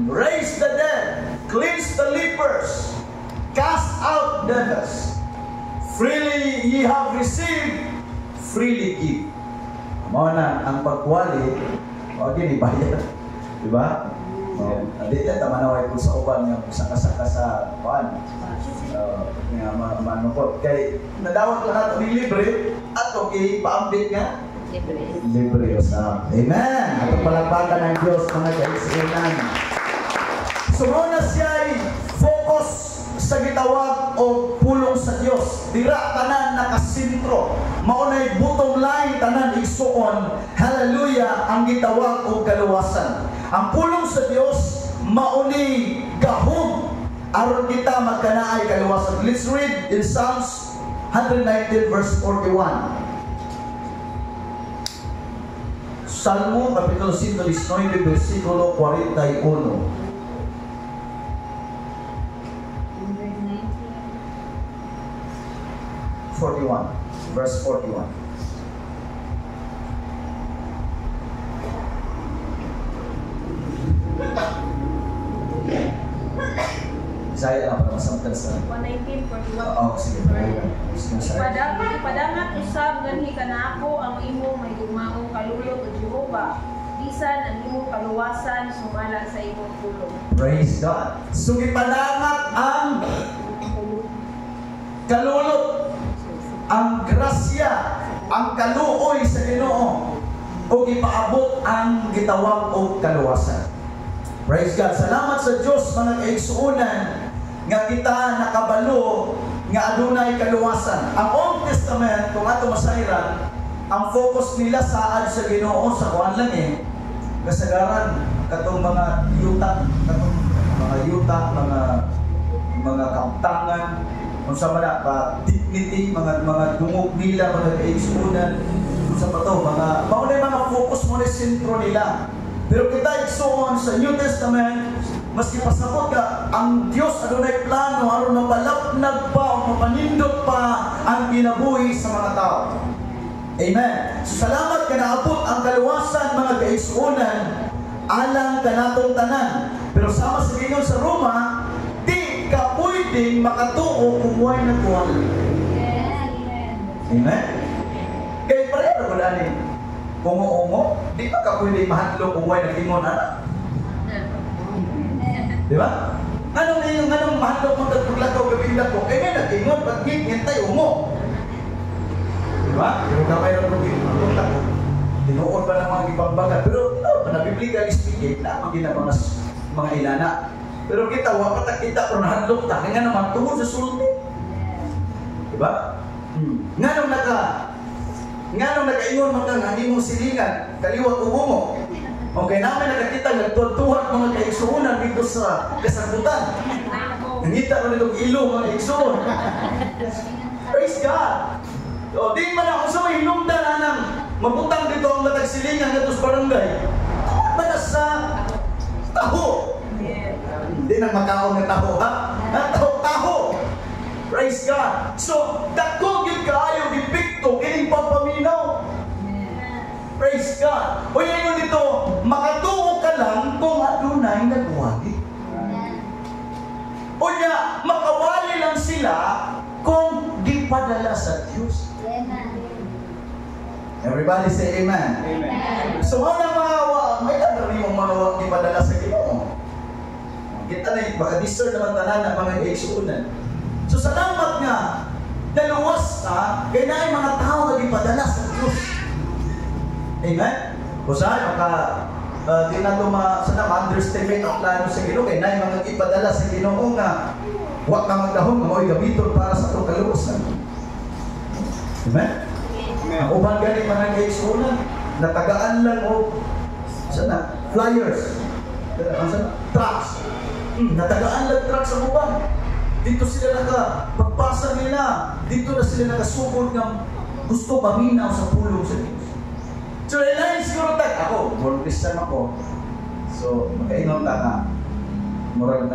raise the dead, cleanse the lepers, cast out devils. Freely ye have received, freely give. Mao na ang pagwali, o ginibayad. Diba? Hindi na tamanaway ko sa uban nga saka-saka sa paan. Nga manukot. Kaya nadawat lang natin ng libre at okay, paambit nga? Libre. Amen! At ang palagpakan ng Diyos, mga kaisinan. Sumuna siya'y focus sa gitawag o pulong sa Diyos. Dira tanan nakasintro. Maunay bottom line tanan igsuon. Hallelujah! Ang gitawag o kaluwasan. Ang pulong sa Diyos, mauni gahom. Aron kita magkanaay kaluwasan. Let's read in Psalms 119 verse 41. Salmo Kapitulo 119 versikulo 41. 41, verse 41. Saya lang para masamtan sa 119:41. Oo, sige. Ipadangat usab ganhi kana ako ang imong may dumaong kalulot o Jehova. Bisan ang imong kaluwasan sumala sa imong pulong. Praise God. So ipadangat ang kalulot, ang grasya, ang kaluoy sa Ginoo, o ipaabot ang gitawag o kaluwasan. Praise God. Salamat sa Diyos, mga kaigsuunan, nga kita nakabalo nga adunay kaluwasan. Ang Old Testament, kung ato masayran, ang focus nila saad sa Ginoo sa kuan lang kasagaran katong mga yuta, mga kauptangan, kung sa mga dignity, mga dungog nila, mga kaigsuunan, kung sa bato, maunay mga focus mo na sentro nila. Pero kita igsuon sa New Testament, maski pasabot ka, ang Diyos adunay plano aron mapalapnag pa o mapanindot pa ang kinabuhi sa mga tao. Amen. So salamat ka naabot ang kaluwasan, mga kaigsuunan, alang kanatong tanan. Pero sama sa Ginoo sa Roma, di ka pwedeng makatuo kung way nagkuhan. Amen. Kaya pareho ko dani. Ungo-ungo, di ba ka pwedeng mahadlok kung way nag-ingon, anak? Di ba? Anong mahadlok mo nagpaglakaw gabing dako? Eh, may nag-ingon, pag-ngit, ngintay, ungo. Di ba? Pero kamay rin kung dako. Tinuod ba ng mga ibang-baga? Pero, na-biblical speaking, na mga ilana. Pero kita, wapat kita pero nahadlok ta. Kaya naman, tungkol sa sulti. Diba? Nga nung nakaingon mo kang hindi mong silingan, kaliwat ubo mo. Okay, namin nakakita, nagtutuhat mga kaigsuunan dito sa kasagutan. Nangita ko nitong ilong mga kaigsuun. Praise God! O, di man ako sa may hinumda na nang mabutang dito ang matag silingan dito sa barangay. Ba na sa taho? Hindi na makaon ng taho, ha? Taho! Praise God! So, dako yun kaayo ipikto, kining pampaminaw. Praise God! O yan yun dito, makatuo ka lang kung adunay nagwagi. O niya, makawali lang sila kung di padala sa Diyos. Everybody say amen. Amen. So, may rin mong mga di padala sa Ginoo. Kita na yung baka-discern naman tanan ng mga kaigsuunan. So salamat nga, naluwas ka, kaya na yung mga tao na ipadala sa Diyos. Amen? Kung saan, di na ito ma-underestimate ang plano sa Ginoo, kaya na yung mga ipadala sa Ginoo nga, huwag ka magdahon, mga gamiton para sa itong kaluwasan. Amen? Ang uban galing mga kaigsuunan, natagaan lang o, sana, flyers, trucks, natagaan lang trucks ang uban. Dito sila pagpasa nila, dito na sila nakasugod ng gusto paminaw sa pulong sa Diyos. So, ilayin siguro ako, born Christian ako. So, magkaingon ka murag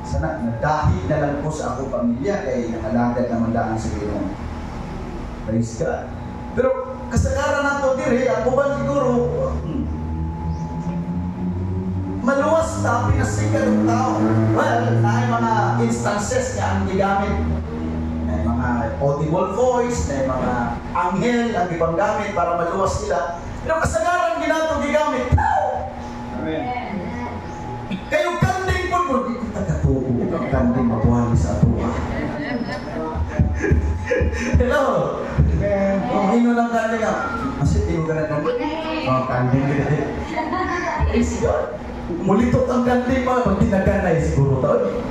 sana, nadahi na lang po sa ako pamilya, kay nakalagad na mandaan sa Ginoo. Praise God. Pero, kasagaran nato diri, ako ba siguro, maluwas basta pinasikat ng tao. Well, may mga instances na ang gigamit. May mga audible voice, may mga anghel ang ipanggamit para maluwas sila. Pero kasagaran ginatong gigamit. Amen. Kayo kanding po mo, di ko tagatuo. Ang kanding mabuhali sa atua. Hello? Kung hino lang kanding nga, masit yung ka na kanding. Kanding ka. Praise God. Mulitot ang kanding pa, pag tinaganay siguro taon.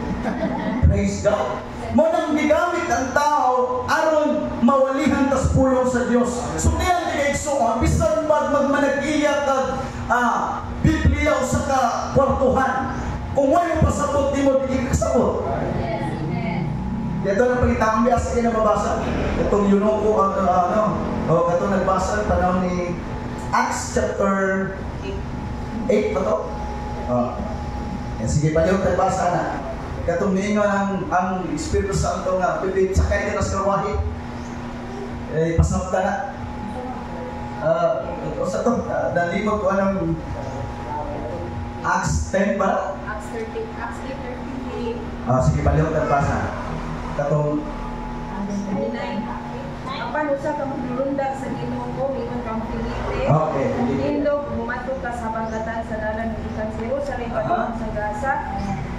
Praise God. Mo nang gigamit ang tao aron mawalihan tas pulong sa Dios. So diyan di kay suon bisan magmanag-iya kag Biblia usa ka kwartuhan. Kung wala pasabot di mo di kasabot. Dito na pagitang bias kay nababasa. Itong Yunoko katong nagbasa panahon ni Acts chapter 8 pa to. Sige pa yung nagbasa na. Katong niingon ang Espiritu Santo nga pipit sakay nila sa karwahe. Pasabta na. Sa to, nalimot ko anong Acts 10 ba? Acts 13, Acts 8:38. Sige pa yung nagbasa. Katong 39. Apan usa ka maglundag sa Ginoo mingon kang Filipe. Okay. Indog mumato ka sa bagatan sa dalan gikan sa Jerusalem padung sa Gaza.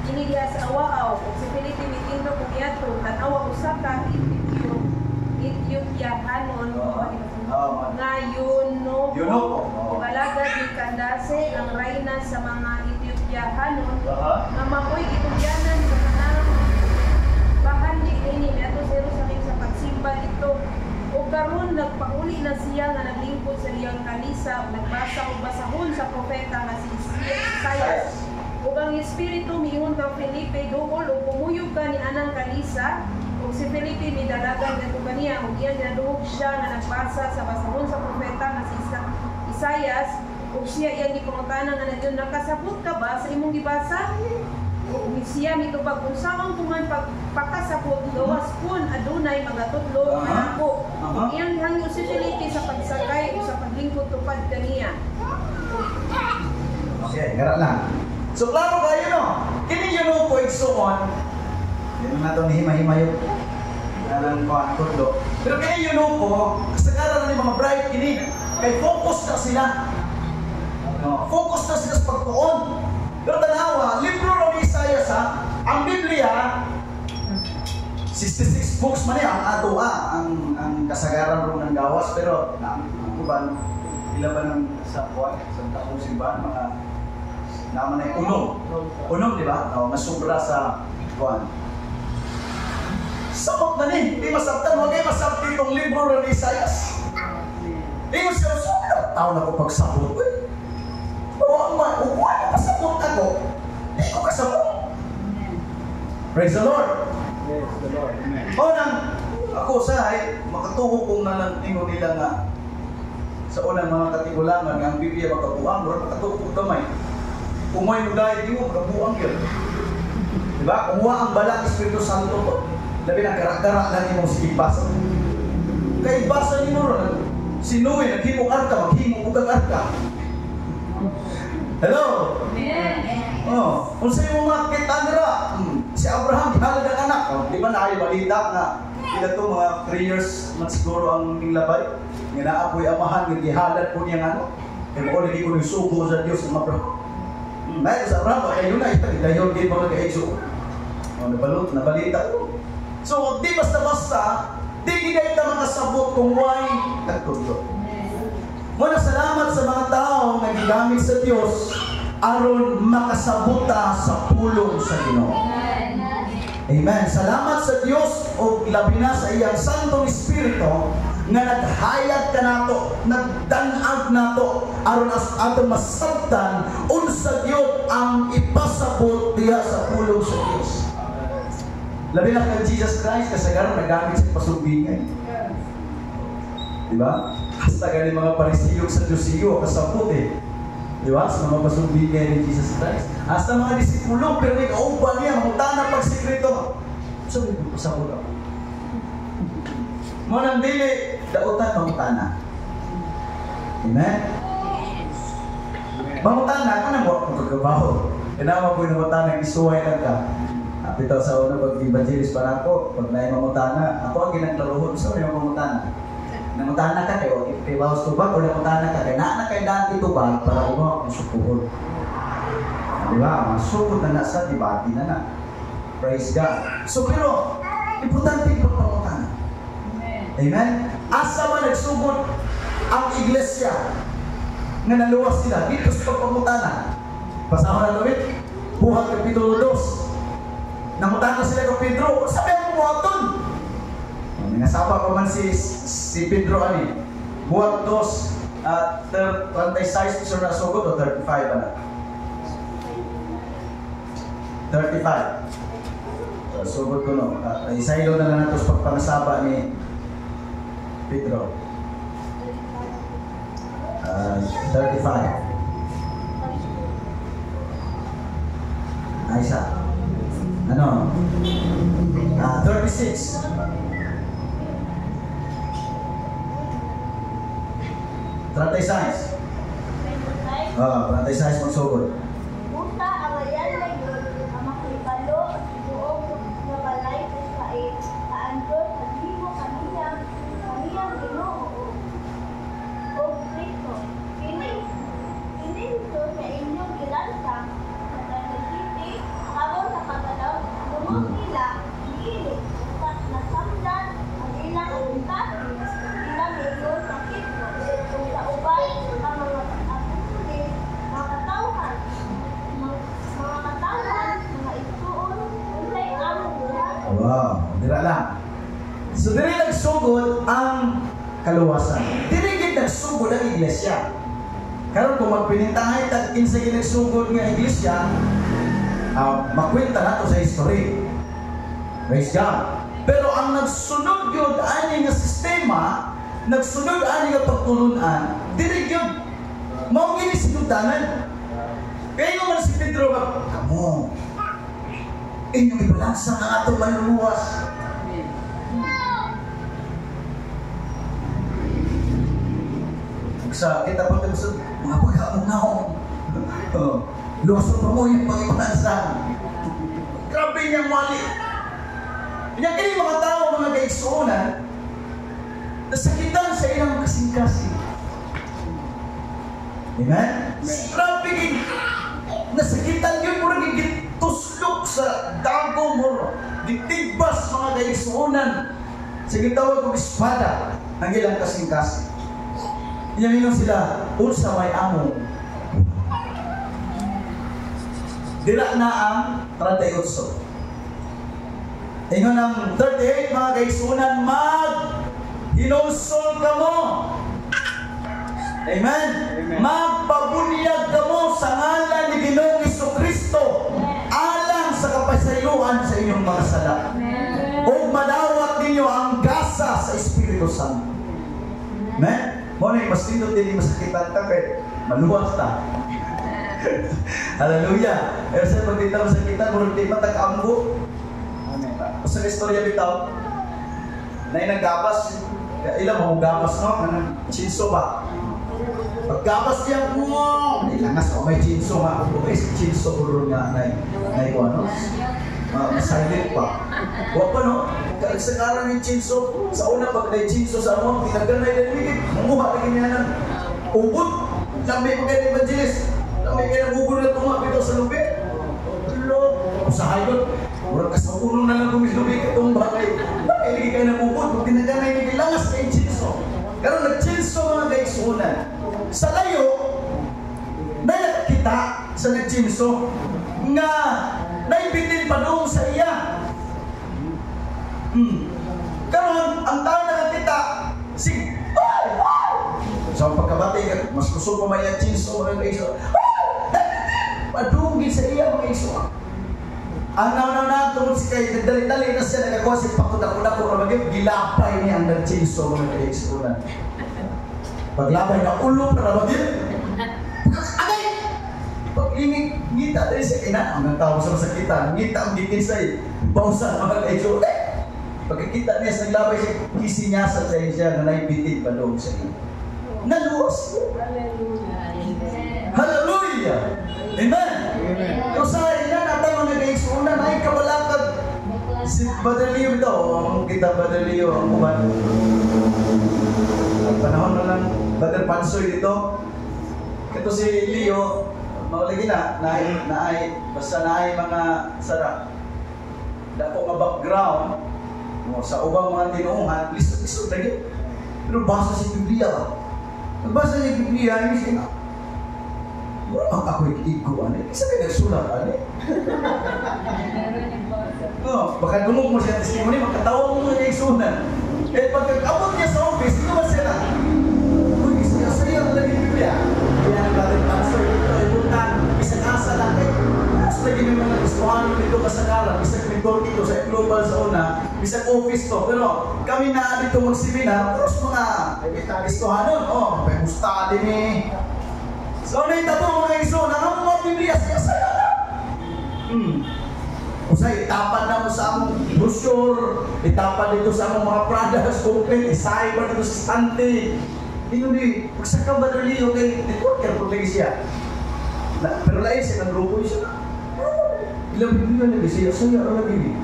Kini diha sa Awaaw ug si Filipe mitindog ug yadto tan-awa usa ka Ethiopiahanon nga Yunoko. Ug alagad ni Candace ang reyna sa mga Ethiopiahanon nga maoy gitugyanan sa kanang bahan ni ini ato sa Jerusalem sa pagsimba dito. O karon nagpauli na siya nga naglingkod sa iyang kalisa ug nagbasa og basahon sa propeta nga si Isaias. Ug ang espiritu miingon kang Felipe duol ug pumuyog ka ni anang kalisa ug si Felipe midalagan kadto kaniya ug iyan naduhog siya nga nagbasa sa basahon sa propeta nga si Isaias ug siya iyang gipangutana nga nadyon nakasabot ka ba sa imong gibasa? Siya mitubag kung saan kuman pagpakasapot gawas kun adunay magatudlo manako. Iyang hangyo si Felipe sa pagsakay o sa paglingkod tupad kaniya. Okay, gara lang. So klaro kayo no. Kini yun po igsuon. Yun na to ni himay-himayo. Alam ko ang tudlo. Pero kini yun po, kasagaran ni mga bride kini kay focus na sila. Focus na sila sa pagtuon. Pero tanawa, libro ng Isaias ang Biblia 66 books man ang adoa ang kasagaran ro ng gawas pero ang uban ila ba ng sa kuan sa taong simbahan mga naman ay unom di ba? Nga sobra sa kuan. Sabot na ni, di masabtan, wag ay masabtan itong libro ng Isaias. Di mo siya tao na ko pagsabot. Huwag na pasabot ako. Di ko kasabot. Praise the Lord. Praise the Lord. Amen. O nang ako sahay, makatuho kong nalantingo nila nga sa unang mga katigulangan nga ang Biblia makabuang, pero makatuho kong gamay. Kung may nudahit, di mo makabuang yun. Diba? Kumuha ang balang Espiritu Santo ko. Labi ng karakara lang yung sige basa. Kaya basa ni mo ron, sinuwi, naghimong arka, maghimong ugang arka. Hello? Kung sa'yo mo makita nila, si Abraham, ihalag ang anak. Di ba balita nga, ila ito mga 3 years man siguro ang nilabay. Nga naapoy amahan, ihalad po niya ano. Kaya mo lagi ko nagsugo sa Diyos ng Abraham. Dahil sa Abraham, ayun na, itagidayon din mga kaedyo. Nabalita ko. So, di basta-basta, di gigay ka makasabot kung why nagtulog. Muna salamat sa mga tao na gigamit sa Diyos aron makasabuta sa pulong sa Ginoo. Amen. Salamat sa Diyos o labi na sa iyang Santong Espiritu nga naghayag ka nato, nagdanag nato aron ato masabtan unsa gyud ang ipasabot diha sa pulong sa Dios. Labi na kay Jesus Christ kasagaran nagamit sa pasubingan. Diba? Hasta galing mga parisiyok sa Diyosiyo kasabot diba? Sa mga pasubingan ni Jesus Christ. Hasta mga disipulo pero may kauban niya mutana pagsikreto. Sabi ko pasabot ako. Mo nang dili dautan mutana. Amen. Mamutana ka na mo kagabaho. Kinama ko yung mamutana, isuway lang ka. Bitaw sa una, pag-evangelist pa na ako, pag na mamutana, ako ang ginaglaruhon sa una yung mamutana. Namutana ka kayo, kay Bawas Tubag, o namutana ka kayo, na kayo dati tubag para mo akong sukuhon. Diba? Masukot na nasa debate na. Praise God. So pero, importante yung pagpamutana. Amen? Asa man nagsugod ang iglesia nga naluwas sila dito sa pagpamutana. Pasahon na lumit, Buhat Kapitulo 2. Namutana sila kay Pedro, sabi ang buhaton. Nangasaba pa man si Pedro ani. Buhat 2 at 36 so na sugod o 35 ana. 35. So sugod ko no. Isaylo na lang nato sa pagpangasaba ni Pedro. 35. Aisa. Ano? 36. 36. 36 magsugod. Buta ang ayan na yun, ang makipalo at buong na balay sa kaandot at limo kaniyang Ginoo o Kristo. Kini ito sa inyong gilansa sa tanagiti habang sa pagalaw lumong nila gilit at nasamdan ang ilang untati ilang ito sa Kristo kung sa ubay ang mga apusulit mga katawhan mga ituon unsay among buhat. Wow, dira lang. So diri nagsugod ang kaluwasan. Diri gid nagsugod ang iglesia. Karon kung magpinintahay tag kinsa gid nagsugod nga iglesia, makwenta nato sa history. Praise God. Pero ang nagsunod yun ani nga sistema, nagsunod ani nga pagtulunan, diri gyud mao gini sinugdanan. Kaya man si Pedro kamo inyong ibalansa ang atong maluluwas. Sa kita po sa mga pagkamunaw. Luwason pa mo yung pag-ibalansa. Grabe niyang mali. Yan kini mga tao, mga kaigsuunan, nasakitan sa ilang kasing-kasing. Amen? Grabe gini. Nasakitan yun mo rin tuslok sa dagong mo. Ditibas mga kaigsuunan. Sa gitawag kong espada ang ilang kasing-kasing. Iyamingon sila, unsa may amo. Dila na ang 38. Ingon ang 38, mga kaigsuunan, hinulsol ka mo. Amen? Magpabunyag ka mo sa ngalan ni Ginoong Jesucristo alang sa kapasayuan sa inyong mga sala. O madawat ninyo ang gasa sa Espiritu Santo. Amen? Muna yung mas dito din masakitan ka kaya maluwas ta. Hallelujah. Pero sa pagkita masakitan, kung hindi matag-ambo. Sa istorya bitaw, na inagapas, ilang mga gapas no? Chinso ba? Paggapas niya, ilangas o may chinso nga. May chinso puro nga na ko ano? Silent pa. Huwag pa no? Kagsakaran yung chinso. Sa una pag na yung chinso sa mo, tinagal na yung ligid. Manguha na ganyan ng ubod. Lamay pa kayo ng evangelist. Lamay kayo ng ubod na tumapit sa lubi. Lord, usahay doon. Murag ka sa ulo na lang kumilubi ka itong bagay. Lamay kayo ng ubod. Kung tinagal na yung langas na yung chinso. Pero nag-chinso mga kaigsuunan. Sa layo, may nakakita sa nag-chinso nga naibitin pa doon sa iya. Karon ang tao nakakita, sige, so ang pagkabati, mas gusto pa may chinso, mga kaiso, padungin sa iya mga iso. Ang nauna tungkol si kay, nagdali-dali na siya nagagawa si pakuda-kuda ko na maging gilapay niya ang nag-chinso mga kaiso na. Paglabay na ulo para maging, agay! Pag-ingit, ngita tayo sa ina, ang tawag sa masakita, ngita ang gitin sa'yo, bausan mga kaiso, pagkikita niya sa naglabay siya, kisinyasa sa'yo siya na naibitin pa doon sa iyo. Naluwas. Hallelujah. Hallelujah! Amen? Amen. Kung sa ina natin mga nag-iisunan, ay kabalakad. Si Brother Leo ito, kita Brother Leo, ang kuman. Ang panahon na lang, Brother Pansoy dito. Ito si Leo, maulagi na basta naay mga sarap. Dako nga background, sa ubang mga tinuuhan, lisod lagi. Pero basa si Biblia ba? Nagbasa niya Biblia, hindi siya wala ako'y igo, isa kayo nagsulat, baka dumog mo siya testimony, magkatawa mo mga isunan. Eh, pagkakabot niya sa office, ito ba sila? Uy, saya ang lagi Biblia. Kaya naglating pastor dito, ibutan, isang asa lang eh. Mas lagi may mga gustuhan dito kasagaran, isang mentor dito sa global sa una, isang office to. Pero kami na dito mag-seminar, terus mga gustuhan nun, may study ni. So, naita po mga iso, ang mga Biblia, saya na. Usay, itapan na mo sa among brochure, itapan dito sa among mga products, complete, isay ba dito sa stante. Hindi, magsaka ba na liyo kay networker po lagi siya. Pero lain siya, nag-grupo siya. Ilang Biblia lagi siya, saya lagi.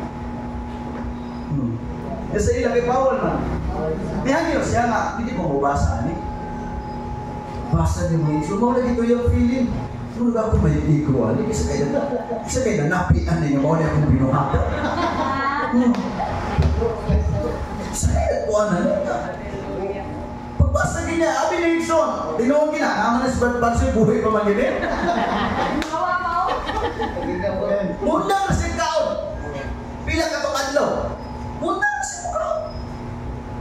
Kasi ilang kay bawal man. Diyan yun, siya nga, hindi ko mabasa, basa niyo mga iso, mga lagi ko yung feeling. Nung ako may ikuan, isa kayo na napian ninyo, mga akong binuhata. Isa kayo kuan na nito. Pagbasa niya, abi na yung son, tinawag niya, naman na si Bansoy, buhay pa man gini. Mundang na siya kaon. Pila ka itong adlaw. Mundang na siya kaon.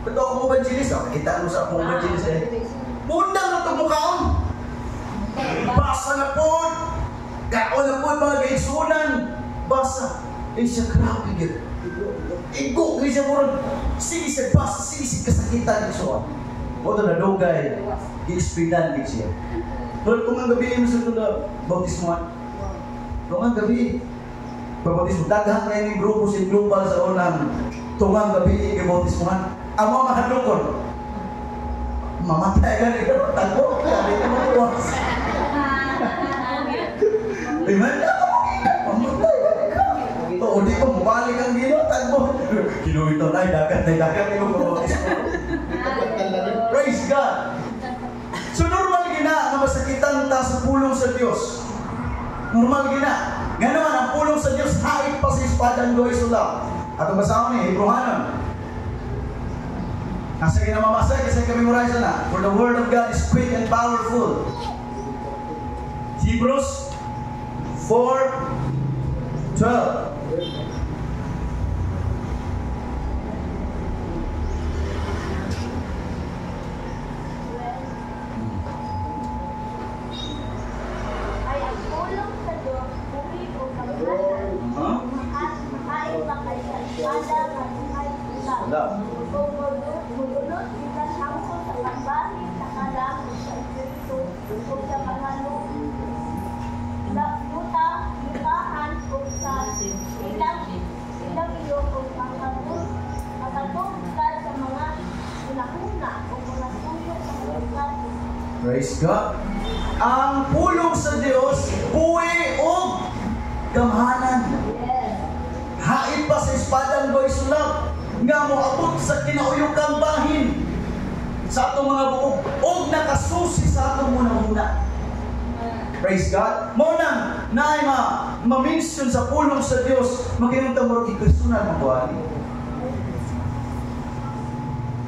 Kung ito ako mo banjilis, kita mo sa akong banjilis eh. Mundang na itong mukhaon. Basa na po. Kaon na po mga gaisunan. Basa. Eh siya grabe yun. Igo, siya mo sige siya basa, sige siya kasakitan niya. O ito na dogay. Gi-speedan din siya. Pero kung ang gabi mo sa ito na bautismuan. Kung ang gabi, bautismuan. Daghan na yung grupo sa global sa unang tungang gabi i-bautismuan. Ang mga mahadlokon. Mamatay ka rin, tago, kaya rin matuwas. Amen? Mamatay ka rin. O, di ko, mabalik ang gino, tago. Kilo ito na, dagat, yung praise God. So, normal gina, na masakitan ta sa pulong sa Diyos. Normal gina. Nga naman, ang pulong sa Diyos, hait pa sa ispadang doy sulap. At ang basahan ni Hebrewanon. Nasa ginamamasa, kasi kami memorize na. For the word of God is quick and powerful. Hebrews 4:12. Ay ang pulong sa Diyos, buhay o kamahal. At makain pa kayo sa espada ng buhay sila. Kung mudulot kita hangko sa pagbahin, sa kalam, sa espiritu, o sa mga lutahan, o sa ilang iyo, o makatungkad sa mga unahuna, o mga suyo sa mga. Praise God. Ang pulong sa Diyos, buhay o kamahanan. Hain pa sa espadang doy sulap. Nga mo abot sa kinauyukang bahin sa atong mga buog o nakasusi sa atong muna-muna. Praise God. Muna na ay ma-mention sa pulong sa Diyos, magkaimunta mo rin ikristunan ng buhay.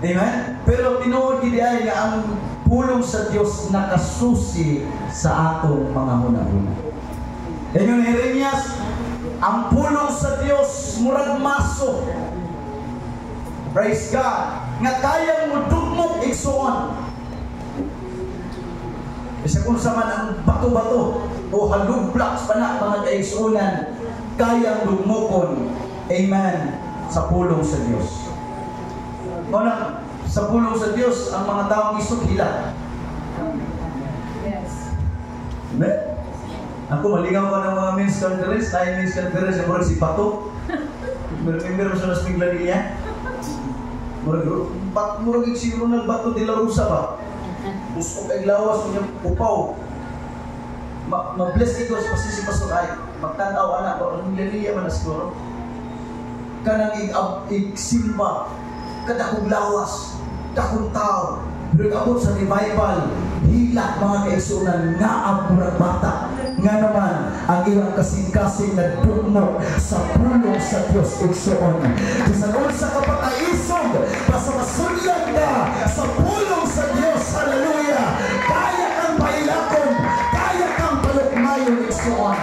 Amen? Pero tinuod gidi ay nga ang pulong sa Diyos nakasusi sa atong mga muna-muna. Yan yung Jeremias, ang pulong sa Diyos murag maso. Praise God. Nga kayang mudugmok igsuon. Isa kung sa man ang bato-bato o halugblocks pa na mga kaigsunan, kayang dugmokon. Amen. Sa pulong sa Diyos. Muna, sa pulong sa Diyos, ang mga taong isog hila. Yes. Amen. Ako malingaw ko ng mga men's conference, tayo men's conference, yung murag si Pato. Remember mo sa nas bigla niya? Murag si Ronald Bato de la Rosa ba? Gusto kay lawas niya upaw. ma-bless ito sa si Pastor ay magtanaw anak ko ang nililiya man na siguro kanang igsimba kadakong lawas dakong tao nag-abot sa revival hilak mga kaigsunan nga ang murag bata nga naman ang ilang kasing-kasing na dumok sa pulong sa Diyos igsuon kasanon sa kapataisog basta masulyan ka sa pulong sa Diyos hallelujah kaya kang pailakon kaya kang palukmayon igsuon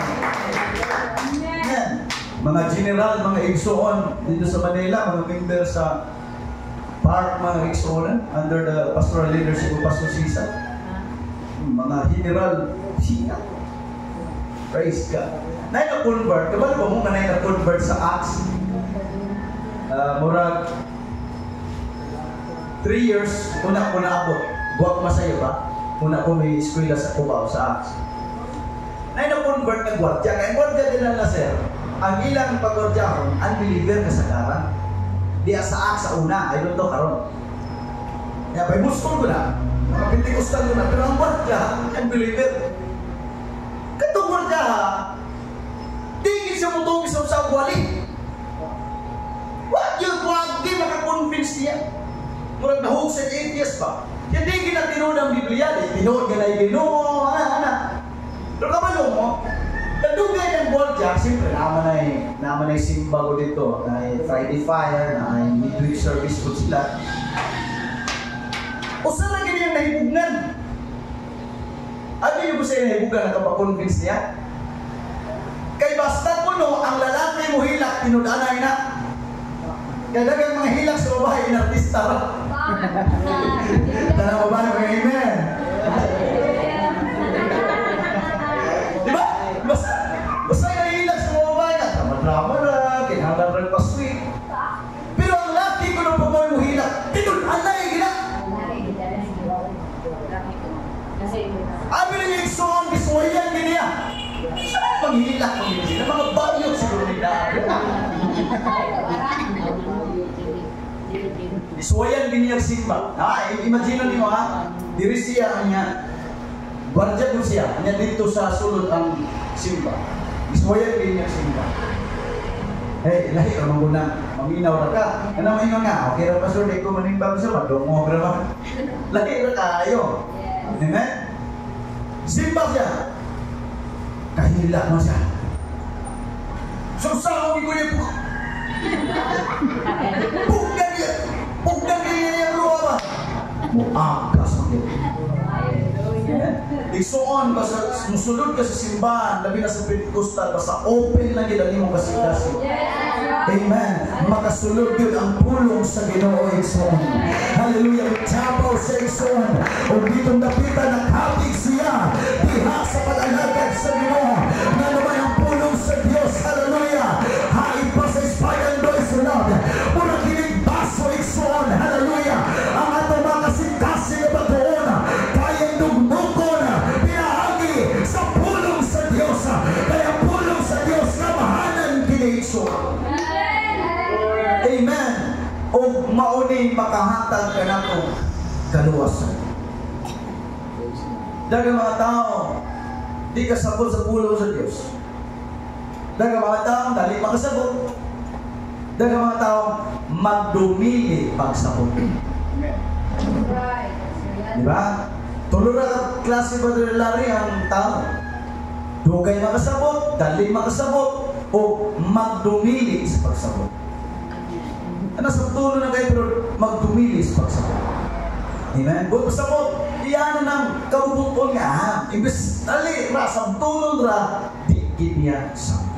mga general, mga igsuon dito sa Manila, mga member sa park, mga igsuonan under the pastoral leadership of Pastor Sisa. Mga general, siya. Praise God. Nain na convert, kabalo ba mo nga nain na convert sa Acts? Murag 3 years, una ko naabot. Buwag masayo ba? Una ko may eskwela sa Cubao sa Acts. Nain na convert na gwardiya. Kaya gwardiya din na sir. Ang ilang pagordyahon, unbeliever kasagaran. Diya sa Acts sa una, I don't know karon. Kaya by Muslim ko na, mga Pentecosteal ko na, pero ang gwardiya, unbeliever. Katong gwardiya, tingin siya mo itong isang sa wali. What yun? Wag di makakonvince niya. Murag nahug sa atheist pa. Hindi ginatinood ang Biblia, tinood ka na iginuo, anak. Pero kabalo mo, nadugay ng gwardiya, siyempre naman ay simba ko dito, na Friday Fire, na ay midweek service ko sila. O saan na ganyan nahibugnan? Ano yung gusto yung nahibugan na kapakonvince niya? Kay basta po no, ang lalaki mo hilak, tinudanay na. Kaya dagang mga hilak sa babae, inartista ra. Tanang babae, mga amen. Diba? Basta yung hilak sa babae na, drama na, kinahanglan rin pa sweet. Pero ang laki ko ng babae mo hilak, tinudanay gina. Abi na yung iksoon, biswayan giniya. Saan maghilak mo giniya? Mga bayot siguro nila. Biswayan giniya simba. Imagine niyo ha, diri siya niya. Gwardiya ko siya, niya dito sa sulod ang simba. Biswayan giniya simba. Hey, lahi ka manguna, maminaw na ka. Ano maminaw nga? Okay ra pa sir, di ko manimbang sa madungo ra ba? Lahi ra kayo. Amen? Simba siya. Kahila mo siya. Susahong ko niya po. Pugdan niya yung luwa ba? Muagas mo niya. Igsuon, basta musulod ka sa simbahan, labi na sa Pentecostal, basta open lang yun ang imong kasing-kasing. Amen. Makasulod yun ang pulong sa Ginoo igsuon. Hallelujah. Tabaw sa igsuon. O ditong dapitan nakapig siya. Diha sa palalagad sa Ginoo. Na naman ang pulong sa Diyos. Hallelujah. Hain pa sa Espayan doy sunod. Muna kinig baso igsuon. Hallelujah. Ang atong mga kasing-kasing na batuon. Kayang dugmukon. Pinahagi sa pulong sa Diyos. Kaya pulong sa Diyos na mahanan kiniigsuon. Amen. O mauning makahatag ka na ito kaluwasan. Dagang mga tao, di kasabot sa pulong sa Diyos. Dagang mga tao, dali makasabot. Dagang mga tao, magdumili pagsabot. Diba? Tulo na klase ba lari ang tao? Dugay makasabot, dali makasabot, o magdumili sa pagsabot. Nasa tulo na kayo pero magdumili sa pagsabot. Amen? Buat pasabot, iyan ng kabubuton nga. Imbes dali, rasang tulong ra, di niya sabot.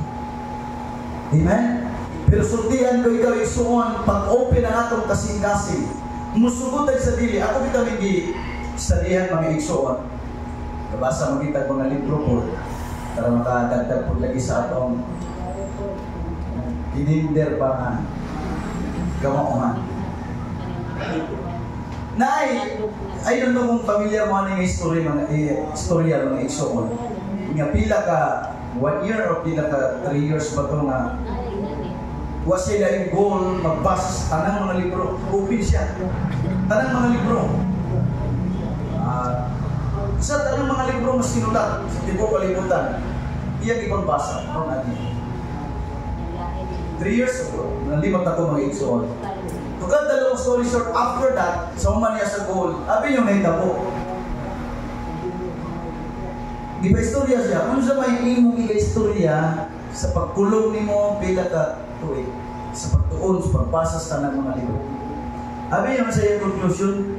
Amen? Pero sultihan ko ikaw isuon, pag-open ang atong kasing-kasing, musugod tayo sa dili. Ako bitaw hindi salihan mga isuon. Nabasa magitag mga libro po para makadagdag po lagi sa atong dininder pa nga gawaan. I don't know kung pamilya mo ano yung istorya mga igsoon. Nga pila ka 1 year o pila ka 3 years ba ito nga was sila yung goal magbasa sa tanang mga libro. Open siya. Tanang mga libro. Sa tanong mga libro mas sinulat sa tibuok kalibutan, iya gipagbasa ang natin. 3 years ago, nalimot ako mga igsoon. To cut the long story short, after that, sa uman niya sa goal, abi yung nahitabo. Di ba istorya siya? Kung sa may imong ika-istorya, sa pagkulong ni mo, pila ka tuig, sa pagtuon, sa pagbasa sa tanang mga libro. Abi yung sa iyong conclusion,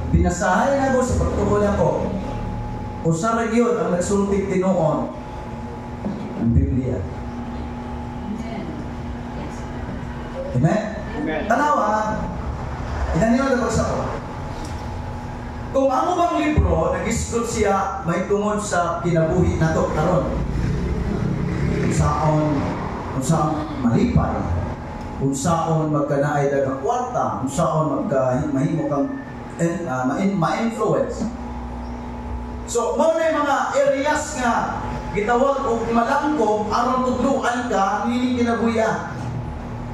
binasahay na ko sa pagtuon ako, kung sa region ang nagsultik tinuon, ang Biblia. Amen? Amen. Tanawa, inaniwan na sa ko. Kung ang ubang libro, nag-isgot siya may tungod sa kinabuhi na to, karon. Kung saan malipay, kung saan magkanaay dagang kwarta, kung saan mahimo kang ma-influence. So, mo na yung mga areas nga gitawag o malangkong aron tudluan ka, nining kinabuhian.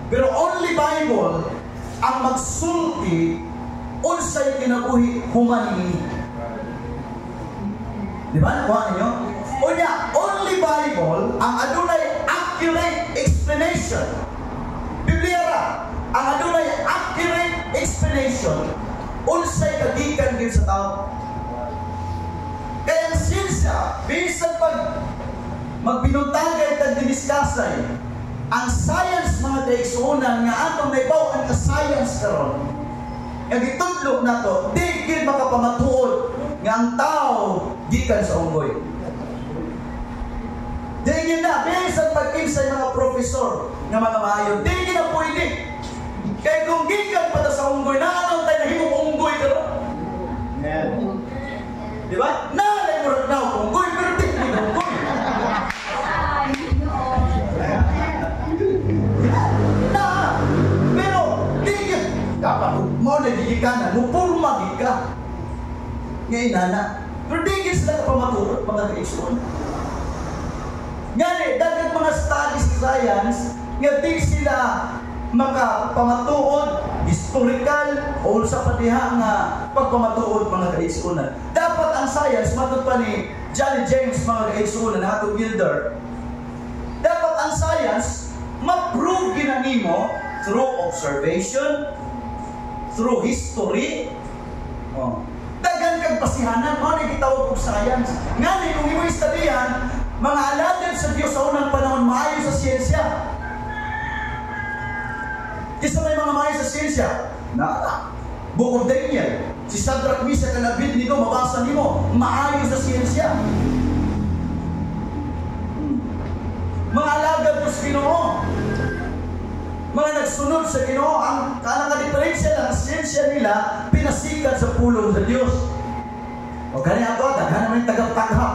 Pero only Bible ang magsulti unsay kinabuhi human ini. Di ba? Nakuha ninyo? Unya, only Bible ang adunay accurate explanation. Biblia ra ang adunay accurate explanation unsay kagikan gyud sa tao. Kaya ang siyensya, bisan pag magbinuntagay tag diniskasay, ang science mga kaigsuonan nga atong naibaw-an ka science karon. Nga gitudlo na to, di gid makapamatuod nga ang tao gikan sa unggoy. Di gid na bisan pag-insay mga professor nga mga maayo, di gid na pwede. Kaya kung gikan pa ta sa unggoy, naanaw tayo nahimong unggoy karon. Amen. Di ba? Nalay mo rin na unggoy, pero di gid na unggoy. Dapat mo na gigikanan, mupurma gika. Ngayon na. Pero di sila pamaturot, mga kaigsoon. Ngayon dagat mga studies science, nga di sila makapamatuod, historical, o sa patiha nga pagpamatuod, mga kaigsoon. Dapat ang science, matod pa ni Johnny James, mga kaigsoon, na ato Gilder, dapat ang science, ma-prove ginanimo through observation, through history, dagan kang pasihanan, ano yung gitawag kong science. Nga kung imo istadihan, mga alagad sa Diyos sa unang panahon, maayo sa siyensya. Kisa may mga maayo sa siyensya, Book of Daniel, si Shadrach, Meshach, and Abednego, mabasa nimo, maayo sa siyensya. Mga alagad ko sa Ginoo, mga nagsunod sa Ginoo, ang kanaka-diferensya ng siyensya nila, pinasikat sa pulong sa Diyos. O kanya ako, daghan naman yung tagapagha.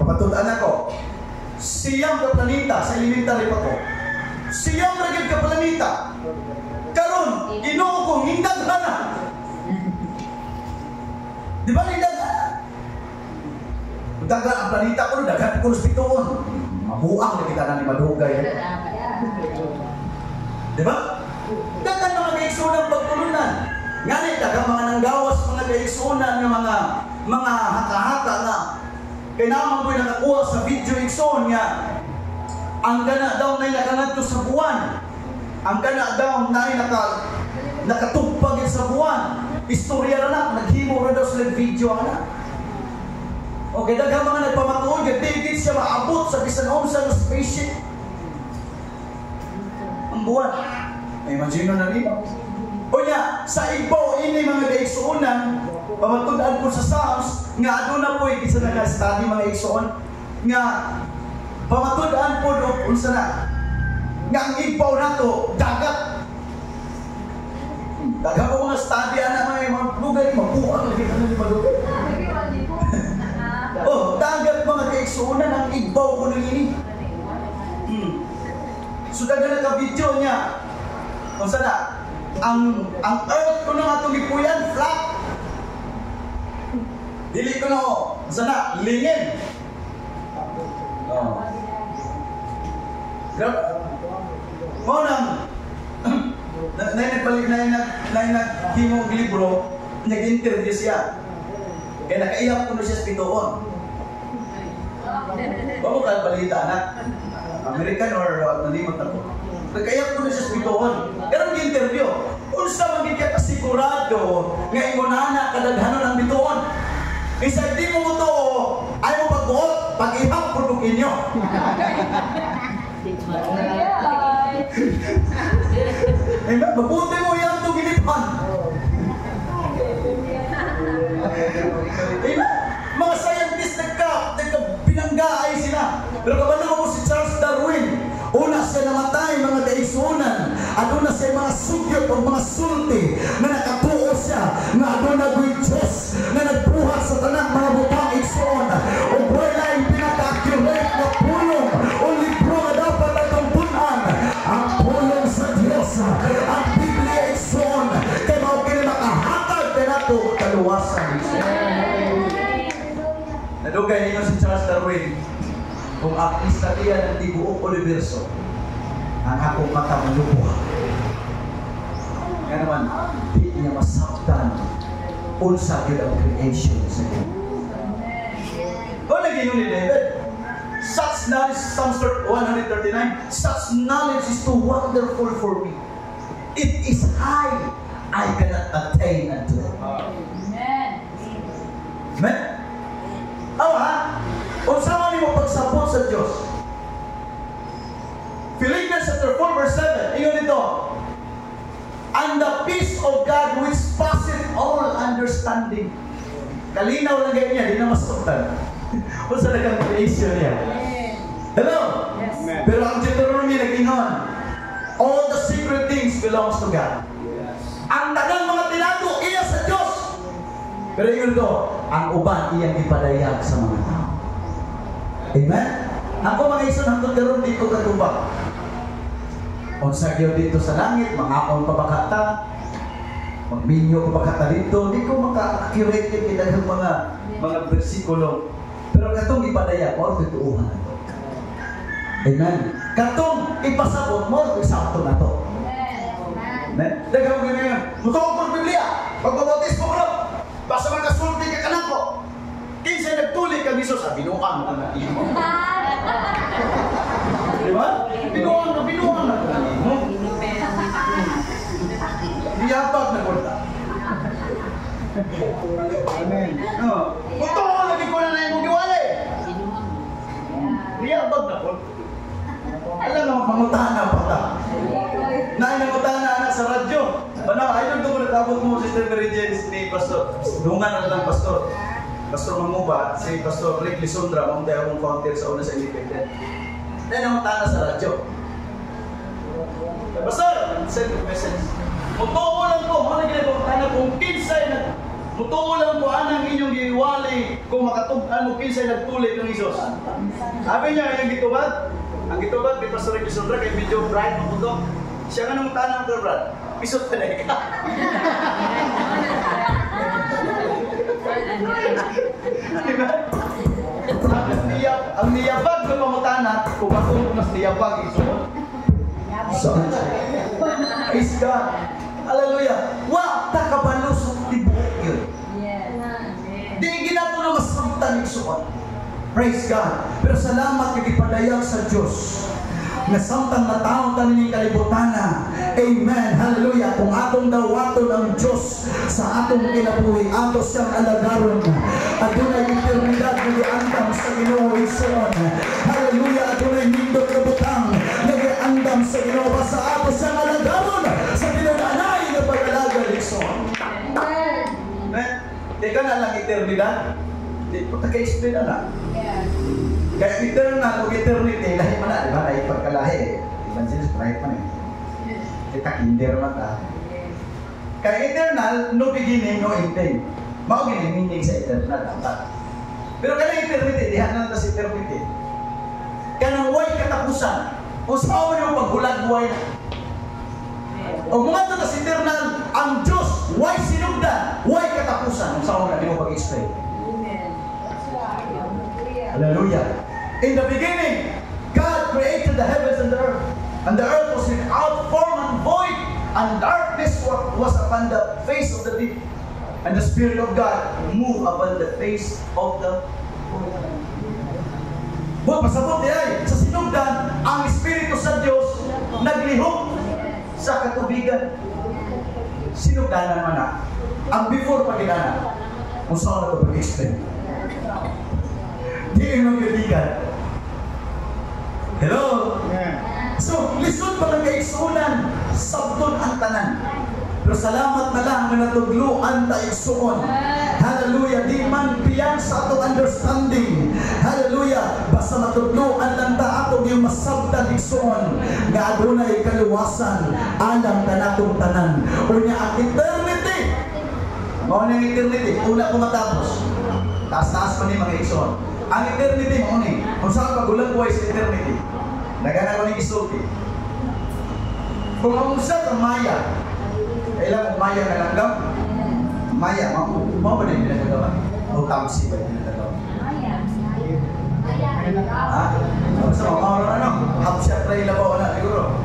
Papatulaan ako, siyang kaplanita, sa elementary pa ko, siyang ragid kaplanita, karon Ginoo ko, hindaghan na. Di ba hindaghan? Daghan ang planeta ko, daghan ko respetoon. Mabuang na kita na ni Madugay. Diba? Dagan mga kaigsunan pagtulunan. Nganit dagan mga nanggawas mga kaigsunan ng mga haka-haka na kailangan ko'y nakakuha sa video igsoon nga ang gana daw na nakangadto sa buwan. Ang gana daw na nakatugpag sa buwan. Istorya na naghimo na daw sila video na. Okay, dagan mga nagpamatuod nga di siya maabot sa bisan unsa nga spaceship. Ang buwan. Imagine na nila. O niya, sa ibaw ini mga kaigsuonan, pamatudan po sa Psalms, nga ano na po, isa na ka-study mga igsoon, nga pamatudan po doon unsa na, nga ang ibaw na to, dagat. Dagat po mga study, mga lugar, mabuang lagi ka na ni Madugay. Oh, dagat mga kaigsuonan, ang ibaw ko nang ini. So dagan na ka-video niya. Kung sana, ang earth ko na itong ipuyan, flat. Dili ko na o. Kung sana, lingin. Mo nang, naghimong libro, nag-interview siya. Kaya nakaiyak ko na siya sa pituon. Bago ka balita, anak? American or nalimot ako. Nakaiyak ko na siya sa pituon. Pero ang interview, unsa maging ka kasigurado nga imunana kadaghanon ang bituon. Isa di mo to, ayaw mo pag-buot, pag-ihap ko nung inyo. Mabuti mo yan itong ginipan. Mga scientist nagka-pinanggaay sila. Pero kabalo mo si Charles Darwin, una siya namatay mga daigsunan, at una siya mga sugyot o mga sulti na nakatuo siya na aduna gawin Diyos na nagbuhat sa tanang mga butang igsuon o wala yung pinaka-accurate na pulong o libro na dapat natumpunan ang pulong sa Diyos, ang Biblia igsuon kaya mga kinamakahatag na nato kaluwasan igsuon. Nadugay ninyo si Charles Darwin, kung ang istorya ng tibuok universo, ang akong mata malubuha. Kaya naman, di niya masaktan unsa yun ang creation sa iyo. Kung naging yun ni David, such knowledge, Psalm 139, such knowledge is too wonderful for me. It is high, I cannot attain unto it. Amen. Amen? Kung saan mo pagsabot sa Diyos. Philippians chapter 4 verse 7, ingon ito, and the peace of God which passeth all understanding. Kalinaw lang ganyan niya, di na masuktan. Kung saan nagang creation niya. Hello? Yes. Pero ang Deuteronomy nag-ingon, all the secret things belongs to God. Yes. Ang tagang mga tinago, iya sa Diyos. Pero yun ito, ang uban iyang ipadayag sa mga tao. Amen? Ako mga ison, hanggang karoon di ko katubak. Kung sa Diyo dito sa langit, mangakon pa bakata, magminyo pa bakata dito, di ko maka-accurate yung kinagang mga bersikulo. Pero katong ipadayag, mo, tutuuhan na ito. Amen? Katong ipasabot mo, isakto na ito. Amen? Dagang mo ganyan, mutuong po Biblia, pagbabatis mo ko lang, basta magkasulti ka kanan ko. Kinsay nagtuli kang Isos, binuang ang nag-imo. Di ba? Binuang ang nag-imo. Diyabag na kulta. Amen. Kung ito mo, lagi ko na na yung giwalay. Diyabag na kulta. Alam mo, pangutana pa ta. Nainangutana anak sa radyo. Banaw, ayun ito mo nagkabot mo, Sister Mary Jane, ni Pastor. Dungan na lang, Pastor. Pastor Manguba, si Pastor Rick Lisondra, mong tayo akong volunteer sa una sa Independent. Dahil naman tana sa radyo. Pastor, send a message. Mutuo lang po, ano ginagawa tana kung kinsay na mutuo lang po anang inyong giwali kung makatugtan mo kinsay nagtulit ng Isos. Sabi niya, yung gitubad, ang gitubad ni Pastor Rick Lisondra kay video bright mo puto. Siya nga nung tanang ko, Brad. Pisot ka na ika. Diba? Ang niyabag na pamutana, kung ako mas niyabag iso. Praise God. Hallelujah. Wa takabalo sa tibuok yun. Di ginato na masamtan iso. Praise God. Pero salamat kay ipadayag sa Diyos. Nasamtang na tao tanin kalibutana. Amen. Hallelujah. Kung atong dawaton ang Diyos sa atong kinabuhi, ato siyang alagaron. Adunay eternidad na giandam sa Ginoo ison. Hallelujah. Adunay nindot na butang na giandam sa Ginoo sa ato siyang alagaron sa pinananay na pag-alaga ison. Amen. Di ka na lang eternidad. Di po taka-explain na lang. Kaya eternal o eternity, lahi man na, di ba? Lahi pagkalahi. Evangelist, right man eh. Kita kinder man ka. Kaya eternal, no beginning, no ending. Mao gini meaning sa eternal. Pero kaya eternity, dihan na sa eternity. Kaya nang way katapusan, kung saan yung paghulag-way na. O mga ito sa eternal, ang Diyos, way sinugdan, way katapusan, kung saan na mo pag-explain. Hallelujah. In the beginning, God created the heavens and the earth was without form and void, and darkness was upon the face of the deep. And the Spirit of God move upon the face of the water. Buat pasabot niya sa sinugdan, ang Espiritu sa Diyos naglihok sa katubigan. Sinugdanan man na. Ang before pagkilala, kung saan na ito pag-explain. Di yung magkatigan. Hello? So, lisod pa lang kaigsuunan, sabton ang tanan. Pero salamat na lang na natugluan tayo igsuon. Hallelujah. Di man biyang sa atong understanding. Hallelujah. Basta matugluan lang ta atong yung masabtan igsuon. Nga adunay kaluwasan. Alam ka natong tanan. Unya ang eternity. Mao na eternity. Una ko matapos. Taas-taas pa ni mga igsuon. Ang eternity mo ni. Kung saan pagulang buhay sa eternity. Nagana ko ni isulti. Kung ang usa ka maya, kailan kung maya na langgam? Maya, mau ba na yung pinagagawa? O tamsi ba yung pinagagawa? Ha? Sa mga oras ano? Hapsya try labaw na siguro.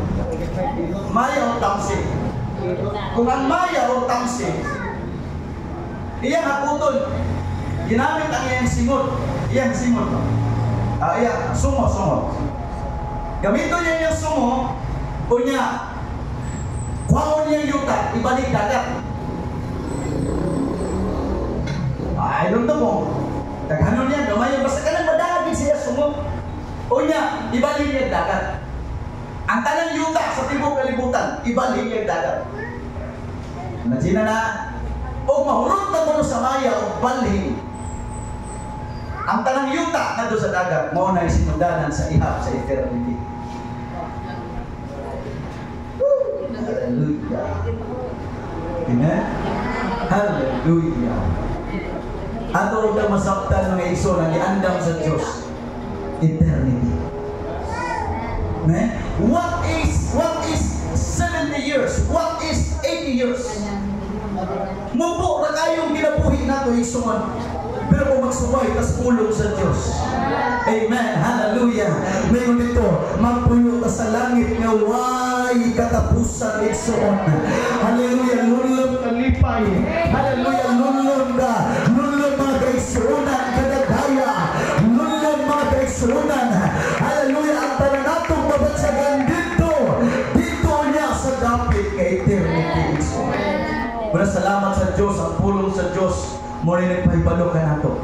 Maya o tamsi? Kung ang maya o tamsi, iyang hakutol, ginamit ang iyang simot. Iyang simot. Iyang sumo. Gamito niya yung sumo, o niya, kuhaon niya yung yuta, ibalik dagat. I don't know mo. Taghanon niya, gamay yung basta ka lang madagin siya sumo. O niya, ibalik niya dagat. Ang tanang yuta sa tibok kalibutan, ibalik niya dagat. Imagine na, o mahurot na mo sa maya o balhin. Ang tanang yuta na doon sa dagat, mo na isinudanan sa ihap sa eternity. Hallelujah. Amen? Hallelujah. Ato na masabtan mga iso na iandam sa Diyos. Eternity. Amen? What is 70 years? What is 80 years? Mubo na kayong ginabuhi nato isuman. Pero kung magsubay, tas pulong sa Diyos. Amen. Hallelujah. Ngayon ito, magpuyo ka sa langit nga way katapusan igsoon. Hallelujah. Nulong kalipay. Hallelujah. Nulong ka. Nulong mga kaigsuunan kadagaya. Nulong mga kaigsuunan. Hallelujah. Ang tananatong mabatsagan dito. Dito niya sa dapit kay eternity igsoon. Salamat sa Diyos. Ang pulong sa Diyos. Muli nagpahibalo ka na ito.